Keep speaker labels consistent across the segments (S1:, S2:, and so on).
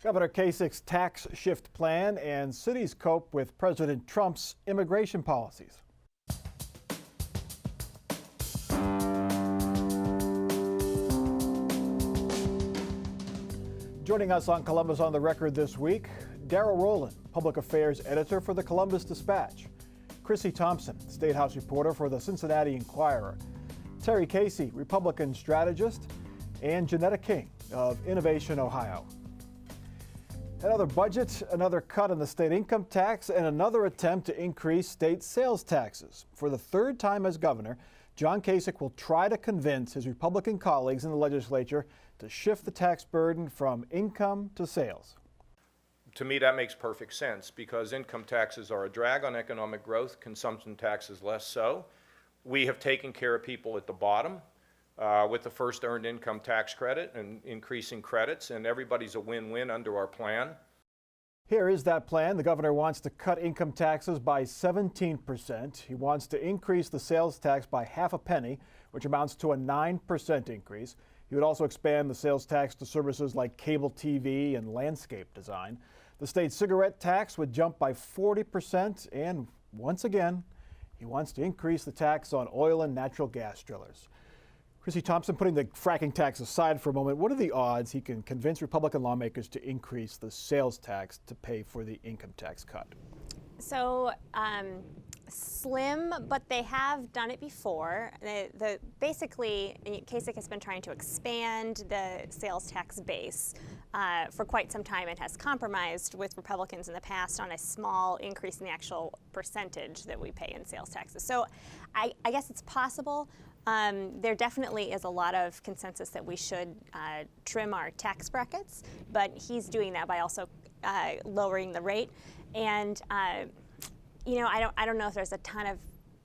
S1: Governor Kasich's tax shift plan and cities cope with President Trump's immigration policies. Joining us on Columbus on the Record this week, Darrell Rowland, Public Affairs Editor for the Columbus Dispatch, Chrissy Thompson, State House reporter for the Cincinnati Enquirer, Terry Casey, Republican strategist, and Janetta King of Innovation Ohio. Another budget, another cut in the state income tax, and another attempt to increase state sales taxes. For the third time as governor, John Kasich will try to convince his Republican colleagues in the legislature to shift the tax burden from income to sales.
S2: To me, that makes perfect sense because income taxes are a drag on economic growth, consumption taxes less so. We have taken care of people at the bottom with the first earned income tax credit and increasing credits, and everybody's a win-win under our plan.
S1: Here is that plan. The governor wants to cut income taxes by 17%. He wants to increase the sales tax by half a penny, which amounts to a 9% increase. He would also expand the sales tax to services like cable TV and landscape design. The state cigarette tax would jump by 40%, and once again, he wants to increase the tax on oil and natural gas drillers. Chrissy Thompson, putting the fracking tax aside for a moment, what are the odds he can convince Republican lawmakers to increase the sales tax to pay for the income tax cut?
S3: So slim, but they have done it before. Basically, Kasich has been trying to expand the sales tax base for quite some time and has compromised with Republicans in the past on a small increase in the actual percentage that we pay in sales taxes. So I guess it's possible. There definitely is a lot of consensus that we should trim our tax brackets, but he's doing that by also lowering the rate. And you know, I don't know if there's a ton of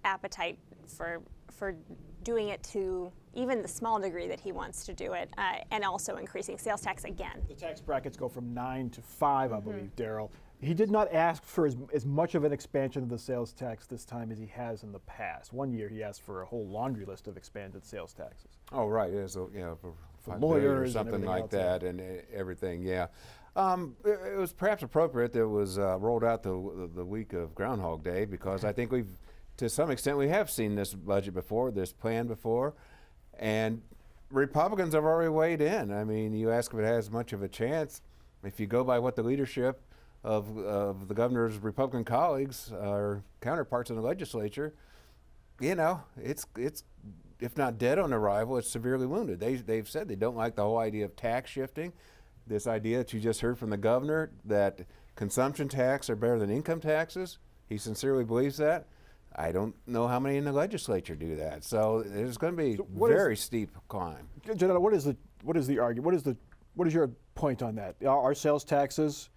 S3: appetite for doing it to even the small degree that he wants to do it, and also increasing sales tax again.
S1: The tax brackets go from 9 to 5, I believe, Darrell. He did not ask for as much of an expansion of the sales tax this time as he has in the past. One year he asked for a whole laundry list of expanded sales taxes.
S4: Oh, right. Yeah, so, you know, for
S1: lawyers
S4: or something like
S1: else,
S4: that, and everything. Yeah, it was perhaps appropriate that it was rolled out the week of Groundhog Day, because I think we've, to some extent, we have seen this budget before, this plan before, and Republicans have already weighed in. I mean, you ask if it has much of a chance. If you go by what the leadership of the governor's Republican colleagues or counterparts in the legislature, you know, it's if not dead on arrival, it's severely wounded. They've said they don't like the whole idea of tax shifting. This idea that you just heard from the governor that consumption tax are better than income taxes, he sincerely believes that. I don't know how many in the legislature do that. So there's going to be very steep climb.
S1: Janetta, what is the argument? What is your point on that? Are sales taxes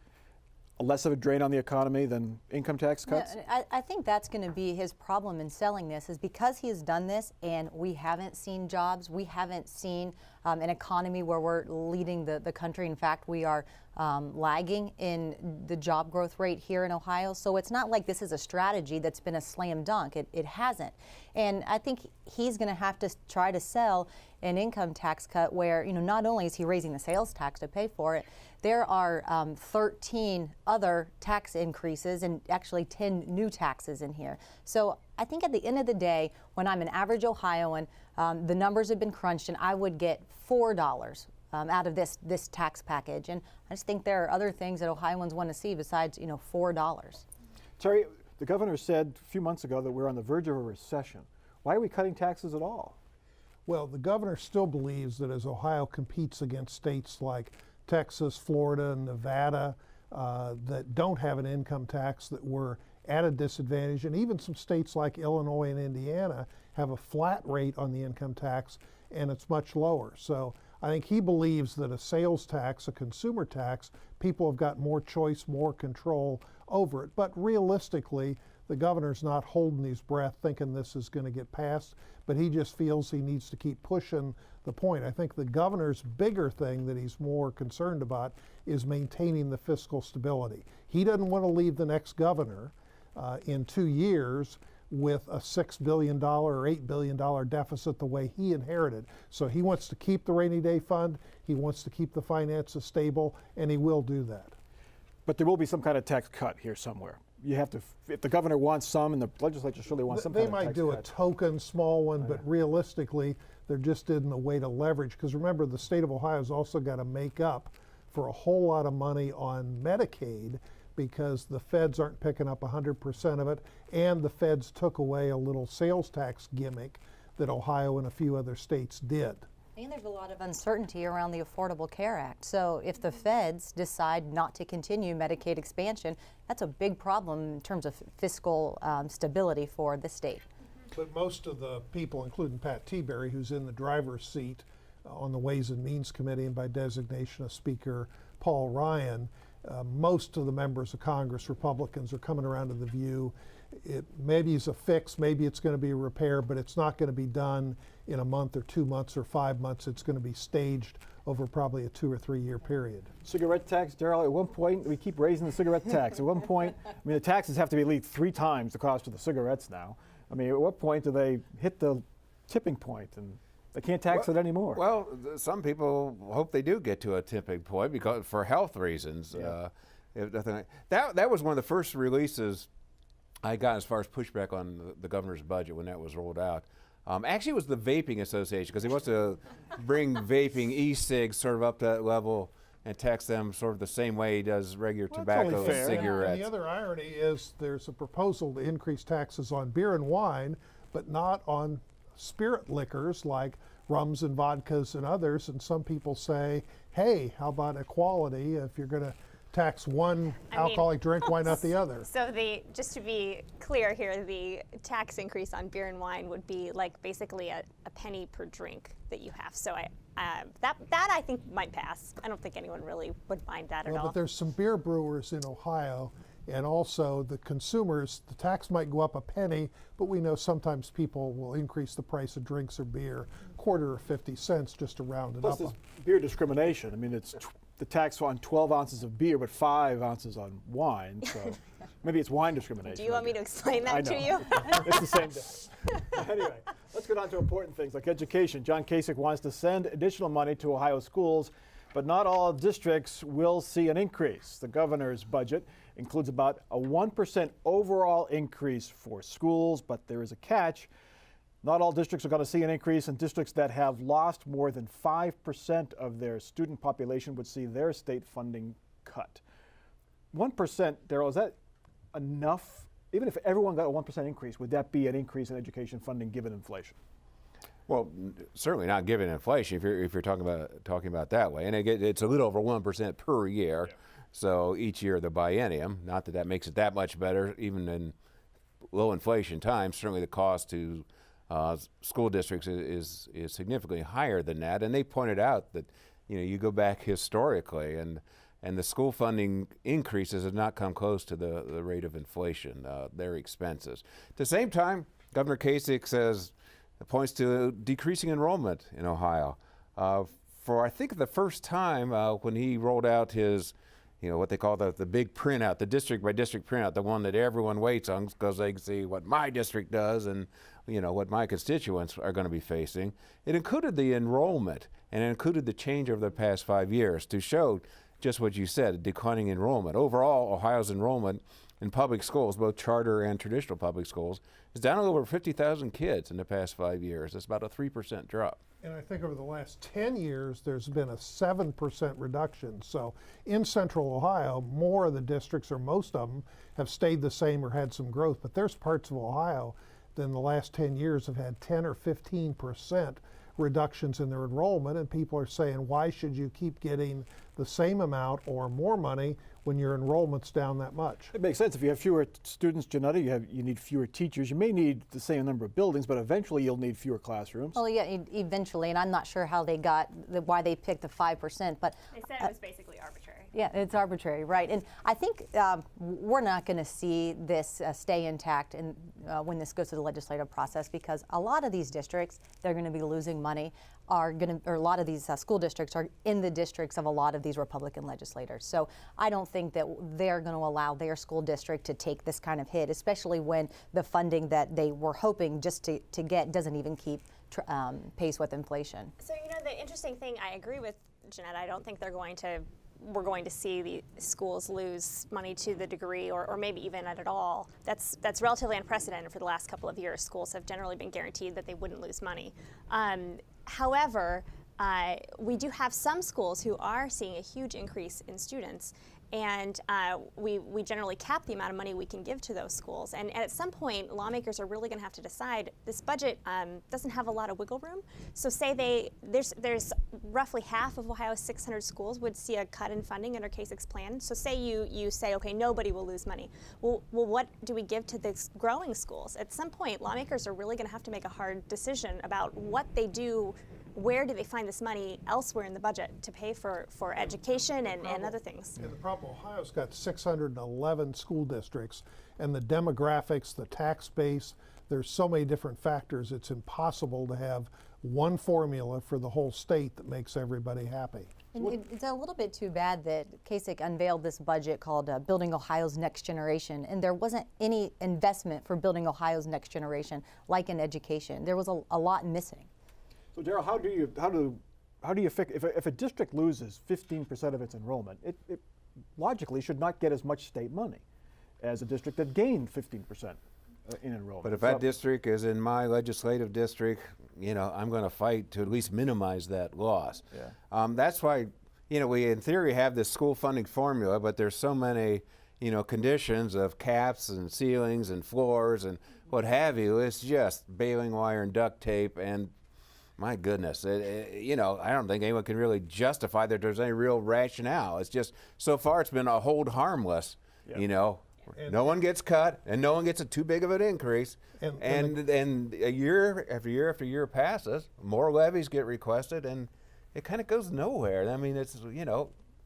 S1: less of a drain on the economy than income tax cuts?
S5: Yeah, I think that's going to be his problem in selling this, is because he has done this and we haven't seen jobs, we haven't seen an economy where we're leading the country. In fact, we are lagging in the job growth rate here in Ohio. So it's not like this is a strategy that's been a slam dunk. It hasn't. And I think he's going to have to try to sell an income tax cut where, you know, not only is he raising the sales tax to pay for it, there are 13 other tax increases and actually 10 new taxes in here. So I think at the end of the day, when I'm an average Ohioan, the numbers have been crunched and I would get $4 out of this tax package. And I just think there are other things that Ohioans want to see besides, you know, $4.
S1: Terry, the governor said a few months ago that we're on the verge of a recession. Why are we cutting taxes at all?
S6: Well, the governor still believes that as Ohio competes against states like Texas, Florida, and Nevada that don't have an income tax, that we're at a disadvantage, and even some states like Illinois and Indiana have a flat rate on the income tax and it's much lower. So I think he believes that a sales tax, a consumer tax, people have got more choice, more control over it. But realistically, the governor's not holding his breath thinking this is going to get passed, but he just feels he needs to keep pushing the point. I think the governor's bigger thing that he's more concerned about is maintaining the fiscal stability. He doesn't want to leave the next governor in 2 years with a $6 billion or $8 billion deficit the way he inherited. So he wants to keep the rainy day fund, he wants to keep the finances stable, and he will do that.
S1: But there will be some kind of tax cut here somewhere. You have to, if the governor wants some, and the legislature surely wants some
S6: They
S1: kind of tax
S6: might do a
S1: cut.
S6: token small one, but realistically, there just isn't a way to leverage. Because remember, the state of Ohio's also got to make up for a whole lot of money on Medicaid because the feds aren't picking up 100% of it, and the feds took away a little sales tax gimmick that Ohio and a few other states did.
S5: And there's a lot of uncertainty around the Affordable Care Act. So if the feds decide not to continue Medicaid expansion, that's a big problem in terms of fiscal stability for the state.
S6: But most of the people, including Pat Tiberi, who's in the driver's seat on the Ways and Means Committee and by designation of Speaker Paul Ryan, most of the members of Congress, Republicans, are coming around to the view it maybe is a fix, maybe it's going to be a repair, but it's not going to be done in a month or 2 months or 5 months. It's going to be staged over probably a 2 or 3 year period.
S1: Cigarette tax, Darrell, at one point, we keep raising the cigarette tax. At one point, I mean, the taxes have to be at least 3 times the cost of the cigarettes now. I mean, at what point do they hit the tipping point and they can't tax it anymore?
S4: Well, some people hope they do get to a tipping point because for health reasons. That was one of the first releases I got as far as pushback on the governor's budget when that was rolled out. Actually, it was the Vaping Association because he wants to bring vaping e-cigs sort of up to that level and tax them sort of the same way he does regular
S6: Well, that's
S4: tobacco
S6: only fair.
S4: and cigarettes.
S6: And the other irony is there's a proposal to increase taxes on beer and wine, but not on spirit liquors like rums and vodkas and others. And some people say, hey, how about equality? If you're going to tax one alcoholic drink, why not the other?
S3: So just to be clear here, the tax increase on beer and wine would be like basically a penny per drink that you have. So that I think might pass. I don't think anyone really would mind that at
S6: Well,
S3: all.
S6: but there's some beer brewers in Ohio, and also the consumers, the tax might go up a penny, but we know sometimes people will increase the price of drinks or beer quarter or 50 cents just to round it
S1: Plus,
S6: up.
S1: there's beer discrimination. I mean, it's the tax on 12 ounces of beer, but 5 ounces on wine. So maybe it's wine discrimination.
S3: Do you want me to explain
S1: I
S3: that to
S1: know.
S3: you?
S1: It's the same day. Anyway, let's get on to important things like education. John Kasich wants to send additional money to Ohio schools, but not all districts will see an increase. The governor's budget includes about a 1% overall increase for schools, but there is a catch. Not all districts are going to see an increase, and districts that have lost more than 5% of their student population would see their state funding cut. 1%, Darrell, is that enough? Even if everyone got a 1% increase, would that be an increase in education funding given inflation?
S4: Well, certainly not given inflation if you're talking about that way. And again, it's a little over 1% per year. Yeah. So each year of the biennium, not that makes it that much better, even in low inflation times. Certainly the cost to school districts is significantly higher than that. And they pointed out that, you go back historically and the school funding increases have not come close to the rate of inflation, their expenses. At the same time, Governor Kasich points to decreasing enrollment in Ohio. For I think the first time when he rolled out his, what they call the big printout, the district by district printout, the one that everyone waits on because they can see what my district does and what my constituents are going to be facing. It included the enrollment and it included the change over the past 5 years to show just what you said, declining enrollment. Overall, Ohio's enrollment in public schools, both charter and traditional public schools, is down over 50,000 kids in the past 5 years. That's about a 3% drop.
S6: And I think over the last 10 years, there's been a 7% reduction. So in central Ohio, more of the districts, or most of them, have stayed the same or had some growth. But there's parts of Ohio that in the last 10 years have had 10 or 15% reductions in their enrollment. And people are saying, why should you keep getting the same amount or more money when your enrollment's down that much?
S1: It makes sense. If you have fewer students, Janetta, you need fewer teachers. You may need the same number of buildings, but eventually you'll need fewer classrooms.
S5: Well, yeah, eventually, and I'm not sure how they got why they picked the 5%, but
S3: They said it was basically arbitrary.
S5: yeah, it's arbitrary, right? And I think we're not going to see this stay intact when this goes to the legislative process because a lot of these districts, they're going to be losing money. are going to, or a lot of these school districts are in the districts of a lot of these Republican legislators. So I don't think that they're going to allow their school district to take this kind of hit, especially when the funding that they were hoping just to get doesn't even keep pace with inflation.
S3: So, the interesting thing, I agree with Jeanette. I don't think we're going to see the schools lose money to the degree or maybe even at all. That's relatively unprecedented for the last couple of years. Schools have generally been guaranteed that they wouldn't lose money. However, we do have some schools who are seeing a huge increase in students, and we generally cap the amount of money we can give to those schools. And at some point, lawmakers are really going to have to decide this budget doesn't have a lot of wiggle room. So say there's roughly half of Ohio's 600 schools would see a cut in funding under Kasich's plan. So say you say, okay, nobody will lose money. Well, what do we give to the growing schools? At some point, lawmakers are really going to have to make a hard decision about what they do. Where do they find this money elsewhere in the budget to pay for education and other things?
S6: Yeah, the problem, Ohio's got 611 school districts, and the demographics, the tax base, there's so many different factors, it's impossible to have one formula for the whole state that makes everybody happy.
S5: And it's a little bit too bad that Kasich unveiled this budget called Building Ohio's Next Generation, and there wasn't any investment for building Ohio's next generation, like in education. There was a lot missing.
S1: So Daryl, how do you fix if a district loses 15% of its enrollment? It logically should not get as much state money as a district that gained 15% in enrollment.
S4: But if that district is in my legislative district, I'm going to fight to at least minimize that loss.
S1: Yeah.
S4: That's why, we in theory have this school funding formula, but there's so many, conditions of caps and ceilings and floors and what have you. It's just baling wire and duct tape, and my goodness, I don't think anyone can really justify that there's any real rationale. It's just, so far it's been a hold harmless, no one gets cut and no one gets a too big of an increase. And a year after year after year passes, more levies get requested, and it kind of goes nowhere. I mean, it's,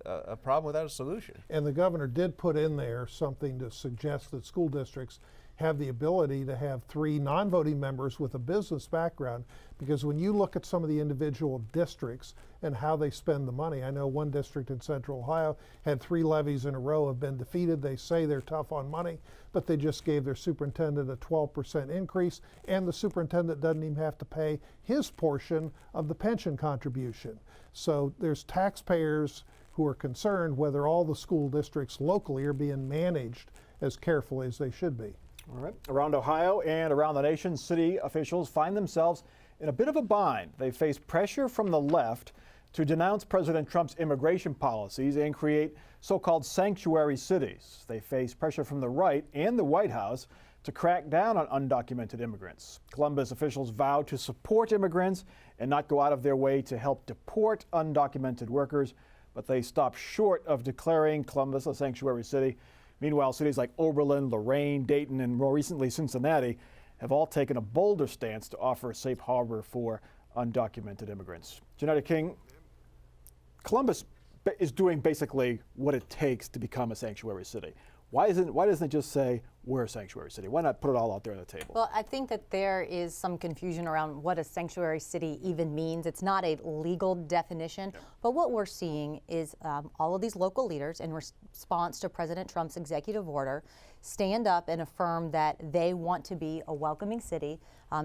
S4: a problem without a solution.
S6: And the governor did put in there something to suggest that school districts have the ability to have 3 non-voting members with a business background, because when you look at some of the individual districts and how they spend the money, I know one district in Central Ohio had 3 levies in a row have been defeated. They say they're tough on money, but they just gave their superintendent a 12% increase, and the superintendent doesn't even have to pay his portion of the pension contribution. So there's taxpayers who are concerned whether all the school districts locally are being managed as carefully as they should be.
S1: All right. Around Ohio and around the nation, city officials find themselves in a bit of a bind. They face pressure from the left to denounce President Trump's immigration policies and create so-called sanctuary cities. They face pressure from the right and the White House to crack down on undocumented immigrants. Columbus officials vow to support immigrants and not go out of their way to help deport undocumented workers, but they stop short of declaring Columbus a sanctuary city. Meanwhile, cities like Oberlin, Lorain, Dayton, and more recently Cincinnati have all taken a bolder stance to offer a safe harbor for undocumented immigrants. Janetta King, Columbus is doing basically what it takes to become a sanctuary city. Why doesn't it just say we're a sanctuary city? Why not put it all out there on the table?
S5: Well, I think that there is some confusion around what a sanctuary city even means. It's not a legal definition, but what we're seeing is all of these local leaders, in response to President Trump's executive order, stand up and affirm that they want to be a welcoming city.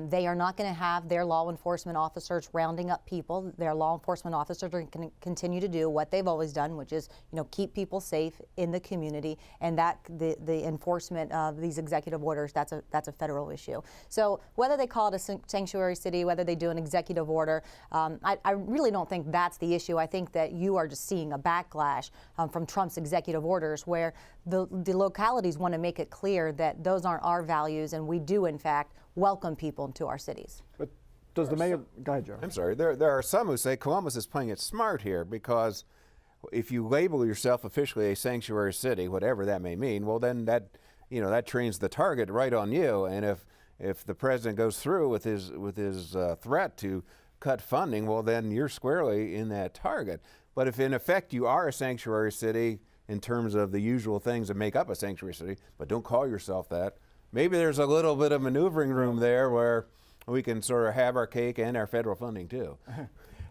S5: They are not going to have their law enforcement officers rounding up people. Their law enforcement officers are going to continue to do what they've always done, which is, keep people safe in the community, and that the enforcement of these executive orders, that's a federal issue. So whether they call it a sanctuary city, whether they do an executive order, I really don't think that's the issue. I think that you are just seeing a backlash from Trump's executive orders, where the localities want to make it clear that those aren't our values, and we do in fact welcome people into our cities.
S1: But does the mayor, go ahead, Joe.
S4: I'm sorry, there are some who say Columbus is playing it smart here, because if you label yourself officially a sanctuary city, whatever that may mean, well then that trains the target right on you. And if the president goes through with his threat to cut funding, well then you're squarely in that target. But if in effect you are a sanctuary city in terms of the usual things that make up a sanctuary city, but don't call yourself that, maybe there's a little bit of maneuvering room there where we can sort of have our cake and our federal funding too.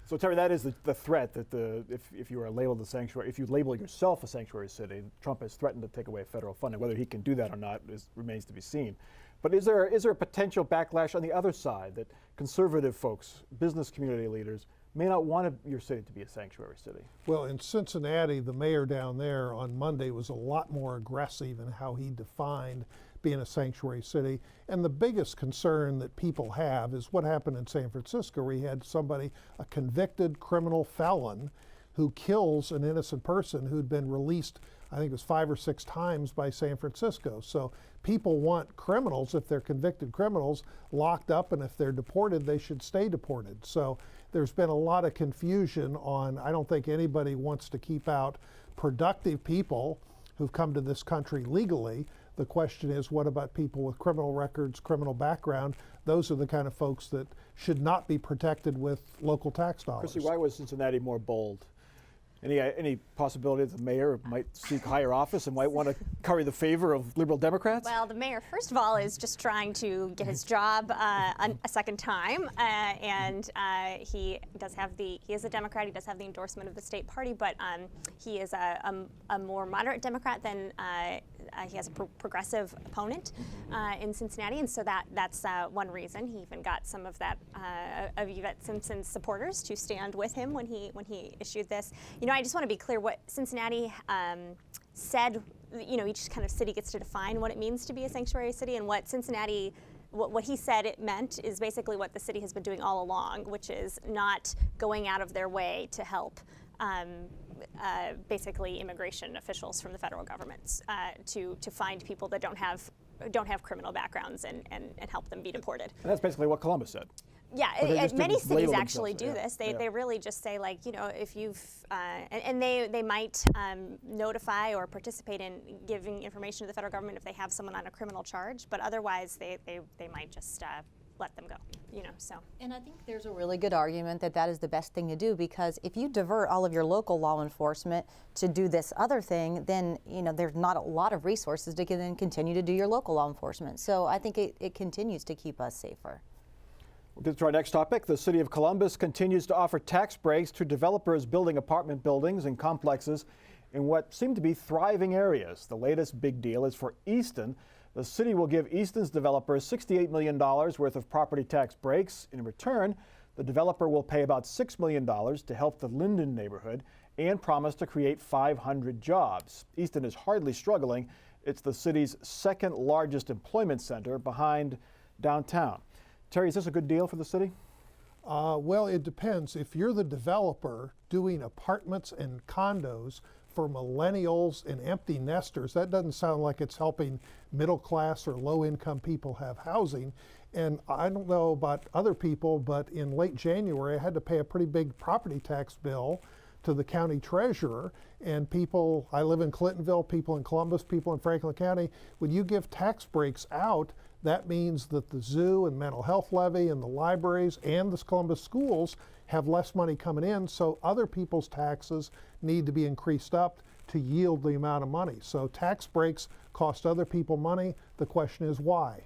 S1: So Terry, that is the threat that if you are labeled a sanctuary, if you label yourself a sanctuary city, Trump has threatened to take away federal funding. Whether he can do that or not remains to be seen. But is there a potential backlash on the other side that conservative folks, business community leaders, may not want your city to be a sanctuary city?
S6: Well, in Cincinnati, the mayor down there on Monday was a lot more aggressive in how he defined being a sanctuary city. And the biggest concern that people have is what happened in San Francisco, where you had somebody, a convicted criminal felon, who kills an innocent person who'd been released, I think it was 5 or 6 times by San Francisco. So people want criminals, if they're convicted criminals, locked up, and if they're deported, they should stay deported. So there's been a lot of confusion on, I don't think anybody wants to keep out productive people who've come to this country legally. The question is, what about people with criminal records, criminal background? Those are the kind of folks that should not be protected with local tax dollars.
S1: Chrissy, why was Cincinnati more bold? Any possibility that the mayor might seek higher office and might want to curry the favor of liberal Democrats?
S3: Well, the mayor, first of all, is just trying to get his job a second time, and he is a Democrat. He does have the endorsement of the state party, but he is a more moderate Democrat than he has a progressive opponent in Cincinnati, and so that's one reason. He even got some of that of Yvette Simpson's supporters to stand with him when he issued this. You know, I just want to be clear what Cincinnati said. You know, each kind of city gets to define what it means to be a sanctuary city, and what Cincinnati, what he said it meant is basically what the city has been doing all along, which is not going out of their way to help basically immigration officials from the federal government to find people that don't have criminal backgrounds and help them be deported.
S1: And that's basically what Columbus said.
S3: Yeah, many cities actually do this. They really just say, like, you know, if you've and they might notify or participate in giving information to the federal government if they have someone on a criminal charge, but otherwise they might just let them go, you know, so.
S5: And I think there's a really good argument that that is the best thing to do, because if you divert all of your local law enforcement to do this other thing, then, you know, there's not a lot of resources to then continue to do your local law enforcement. So I think it continues to keep us safer.
S1: We'll get to our next topic. The city of Columbus continues to offer tax breaks to developers building apartment buildings and complexes in what seem to be thriving areas. The latest big deal is for Easton. The city will give Easton's developers $68 million worth of property tax breaks. In return, the developer will pay about $6 million to help the Linden neighborhood and promise to create 500 jobs. Easton is hardly struggling. It's the city's second largest employment center behind downtown. Terry, is this a good deal for the city?
S6: Well, it depends. If you're the developer doing apartments and condos for millennials and empty nesters, that doesn't sound like it's helping middle class or low income people have housing. And I don't know about other people, but in late January, I had to pay a pretty big property tax bill to the county treasurer. And people, I live in Clintonville, people in Columbus, people in Franklin County, when you give tax breaks out, that means that the zoo and mental health levy and the libraries and the Columbus schools have less money coming in, so other people's taxes need to be increased up to yield the amount of money. So tax breaks cost other people money. The question is why?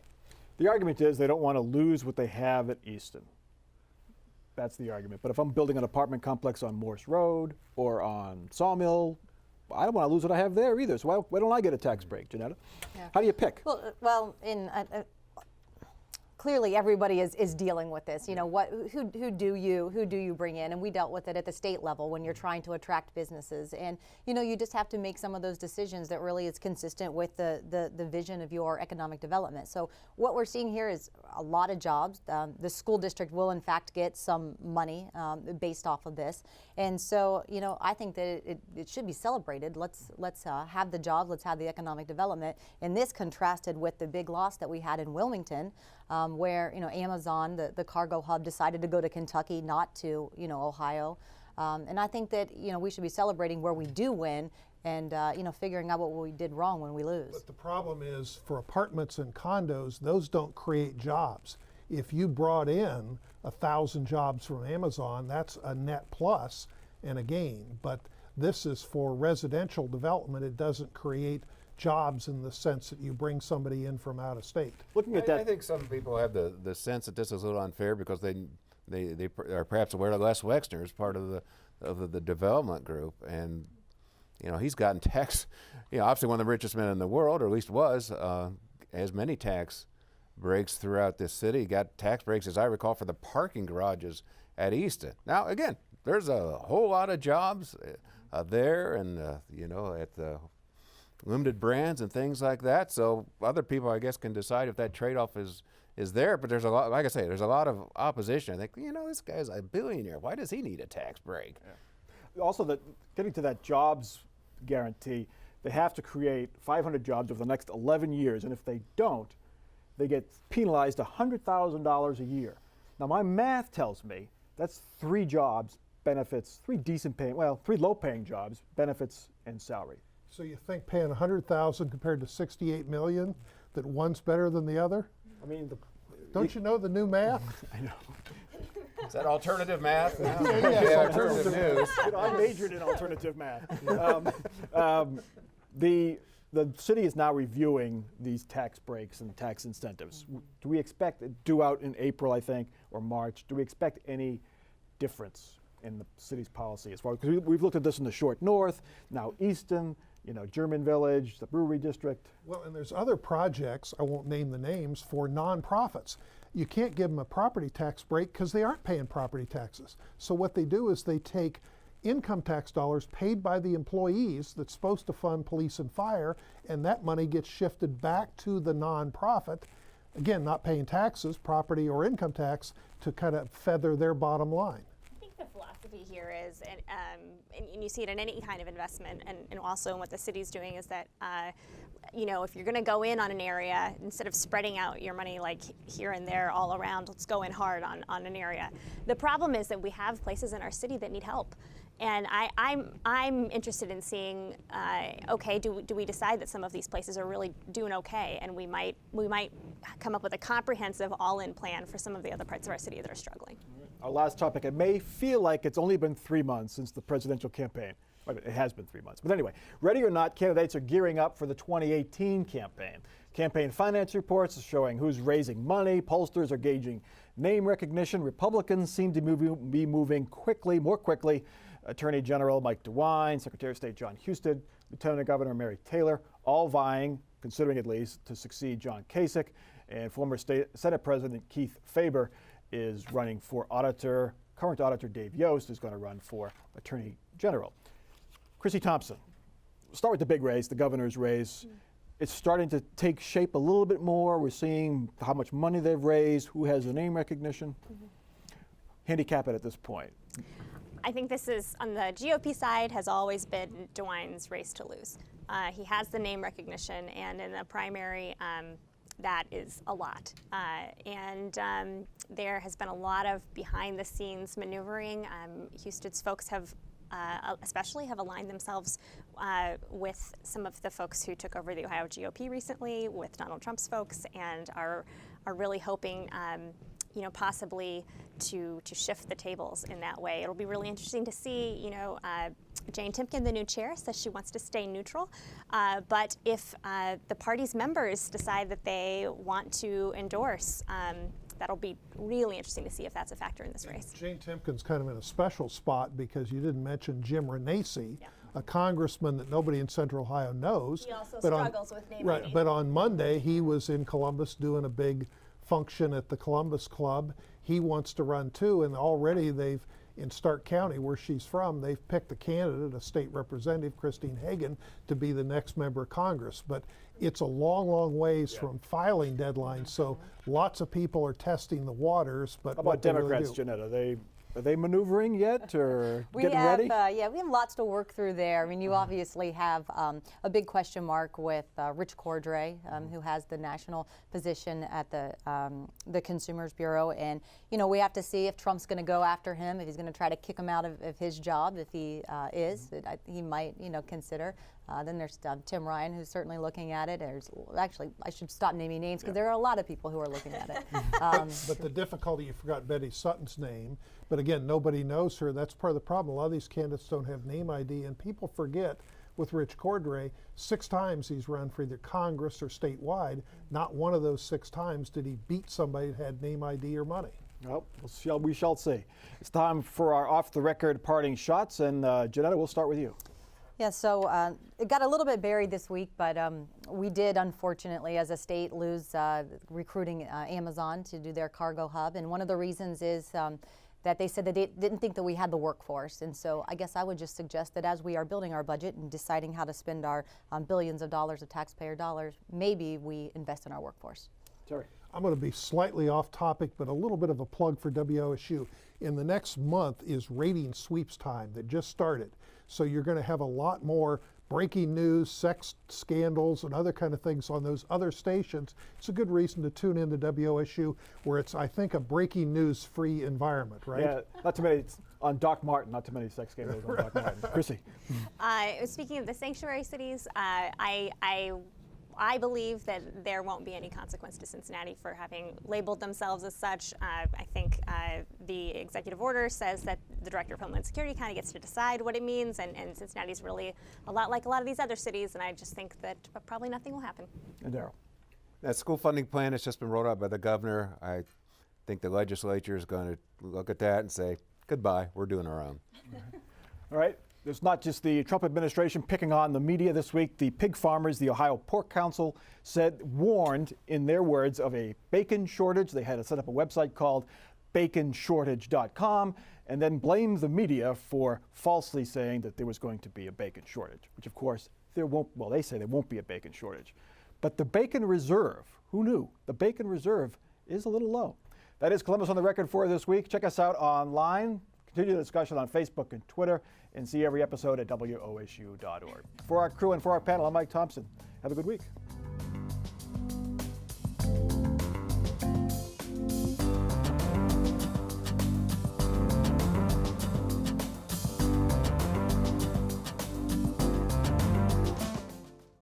S1: The argument is they don't want to lose what they have at Easton. That's the argument. But if I'm building an apartment complex on Morse Road or on Sawmill, I don't want to lose what I have there either. So why don't I get a tax break, Janetta?
S5: Yeah.
S1: How do you pick?
S5: Well, clearly everybody is dealing with this. You know, who do you bring in? And we dealt with it at the state level when you're trying to attract businesses. And, you know, you just have to make some of those decisions that really is consistent with the vision of your economic development. So what we're seeing here is a lot of jobs. The school district will in fact get some money based off of this. And so, you know, I think that it should be celebrated. Let's have the jobs, let's have the economic development. And this contrasted with the big loss that we had in Wilmington, where, you know, Amazon, the cargo hub, decided to go to Kentucky, not to, you know, Ohio. And I think that, you know, we should be celebrating where we do win and, you know, figuring out what we did wrong when we lose.
S6: But the problem is for apartments and condos, those don't create jobs. If you brought in 1,000 jobs from Amazon, that's a net plus and a gain. But this is for residential development. It doesn't create jobs in the sense that you bring somebody in from out of state.
S1: Looking at
S4: I
S1: that,
S4: think some people have the sense that this is a little unfair because they are perhaps aware that Les Wexner is part of the development group, and he's gotten tax, obviously one of the richest men in the world, or at least was, has many tax breaks throughout this city. He got tax breaks, as I recall, for the parking garages at Easton. Now, again, there's a whole lot of jobs there, and at the limited brands and things like that. So other people, I guess, can decide if that trade-off is there. But there's a lot, like I say, there's a lot of opposition. I think, this guy's a billionaire. Why does he need a tax break? Yeah.
S1: also that getting to that jobs guarantee, they have to create 500 jobs over the next 11 years, and if they don't, they get penalized $100,000 a year. Now my math tells me that's 3 jobs, benefits, 3 decent paying, well, 3 low paying jobs, benefits and salary.
S6: So you think paying $100,000 compared to $68 million, that one's better than the other?
S1: I mean,
S6: Don't you know the new math?
S1: I know.
S4: Is that alternative math?
S6: Yeah,
S4: alternative news.
S1: I majored in alternative math. The city is now reviewing these tax breaks and tax incentives. Do we expect it due out in April, I think, or March? Do we expect any difference in the city's policy as far, because we've looked at this in the Short North, now Easton, German Village, the Brewery District.
S6: Well, and there's other projects, I won't name the names, for nonprofits. You can't give them a property tax break because they aren't paying property taxes. So what they do is they take income tax dollars paid by the employees that's supposed to fund police and fire, and that money gets shifted back to the nonprofit, again, not paying taxes, property or income tax, to kind of feather their bottom line.
S3: I think the philosophy here is, and you see it in any kind of investment, and also in what the city's doing, is that if you're going to go in on an area, instead of spreading out your money like here and there all around, let's go in hard on an area. The problem is that we have places in our city that need help. And I'm interested in seeing, okay, do we decide that some of these places are really doing okay, and we might come up with a comprehensive all-in plan for some of the other parts of our city that are struggling.
S1: Our last topic, it may feel like it's only been 3 months since the presidential campaign. Well, it has been 3 months. But anyway, ready or not, candidates are gearing up for the 2018 campaign. Campaign finance reports are showing who's raising money. Pollsters are gauging name recognition. Republicans seem to be moving more quickly. Attorney General Mike DeWine, Secretary of State John Husted, Lieutenant Governor Mary Taylor, all vying, considering at least, to succeed John Kasich. And former Senate President Keith Faber is running for auditor. Current auditor Dave Yost is going to run for Attorney General. Chrissy Thompson, start with the big race, the governor's race. It's starting to take shape a little bit more. We're seeing how much money they've raised, who has the name recognition. Handicap it at this point.
S3: I think this is, on the GOP side, has always been DeWine's race to lose. He has the name recognition, and in the primary, that is a lot. There has been a lot of behind-the-scenes maneuvering. Husted's folks have especially have aligned themselves with some of the folks who took over the Ohio GOP recently, with Donald Trump's folks, and are really hoping possibly to shift the tables in that way. It'll be really interesting to see, Jane Timken, the new chair, says she wants to stay neutral, but if the party's members decide that they want to endorse, that'll be really interesting to see if that's a factor in this race.
S6: Jane Timken's kind of in a special spot because you didn't mention Jim Renacci, a congressman that nobody in Central Ohio knows.
S3: He also struggles with name ID.
S6: But on Monday, he was in Columbus doing a big function at the Columbus Club. He wants to run too, and already they've, in Stark County, where she's from, they've picked a candidate, a state representative, Christine Hagan, to be the next member of Congress. But it's a long, long ways from filing deadlines, so lots of people are testing the waters. But
S1: How about Democrats, Jeanette? Are they maneuvering yet, or getting ready?
S5: Yeah, we have lots to work through there. I mean, you obviously have a big question mark with Rich Cordray, who has the national position at the Consumers Bureau, and we have to see if Trump's going to go after him, if he's going to try to kick him out of his job. If he he might, consider. Then there's Tim Ryan, who's certainly looking at it. Actually, I should stop naming names because there are a lot of people who are looking at it.
S6: But the difficulty, you forgot Betty Sutton's name. But again, nobody knows her. That's part of the problem. A lot of these candidates don't have name ID, and people forget with Rich Cordray. 6 times he's run for either Congress or statewide. Not one of those 6 times did he beat somebody that had name ID or money.
S1: Well, we shall see. It's time for our off-the-record parting shots, and Janetta, we'll start with you.
S5: Yeah, so it got a little bit buried this week, but we did, unfortunately, as a state, lose recruiting Amazon to do their cargo hub. And one of the reasons is that they said that they didn't think that we had the workforce. And so I guess I would just suggest that as we are building our budget and deciding how to spend our billions of dollars of taxpayer dollars, maybe we invest in our workforce.
S1: Terry.
S6: I'm going to be slightly off topic, but a little bit of a plug for WOSU. In the next month is rating sweeps time that just started. So you're going to have a lot more breaking news, sex scandals, and other kind of things on those other stations. It's a good reason to tune into WOSU, where it's, I think, a breaking news free environment, right?
S1: Yeah, not too many on Doc Martin, not too many sex scandals on Doc Martin. Chrissy.
S3: Speaking of the sanctuary cities, I believe that there won't be any consequence to Cincinnati for having labeled themselves as such. I think the executive order says that the Director of Homeland Security kind of gets to decide what it means, and Cincinnati's really a lot like a lot of these other cities, and I just think that probably nothing will happen.
S1: And Darrell.
S4: That school funding plan has just been rolled out by the governor. I think the legislature is going to look at that and say, goodbye, we're doing our own.
S1: All right. There's not just the Trump administration picking on the media this week. The pig farmers, the Ohio Pork Council, warned in their words of a bacon shortage. They had to set up a website called baconshortage.com and then blamed the media for falsely saying that there was going to be a bacon shortage, which of course there won't, well, they say there won't be a bacon shortage. But the bacon reserve, who knew? The bacon reserve is a little low. That is Columbus on the Record for this week. Check us out online. Continue the discussion on Facebook and Twitter, and see every episode at WOSU.org. For our crew and for our panel, I'm Mike Thompson. Have a good week.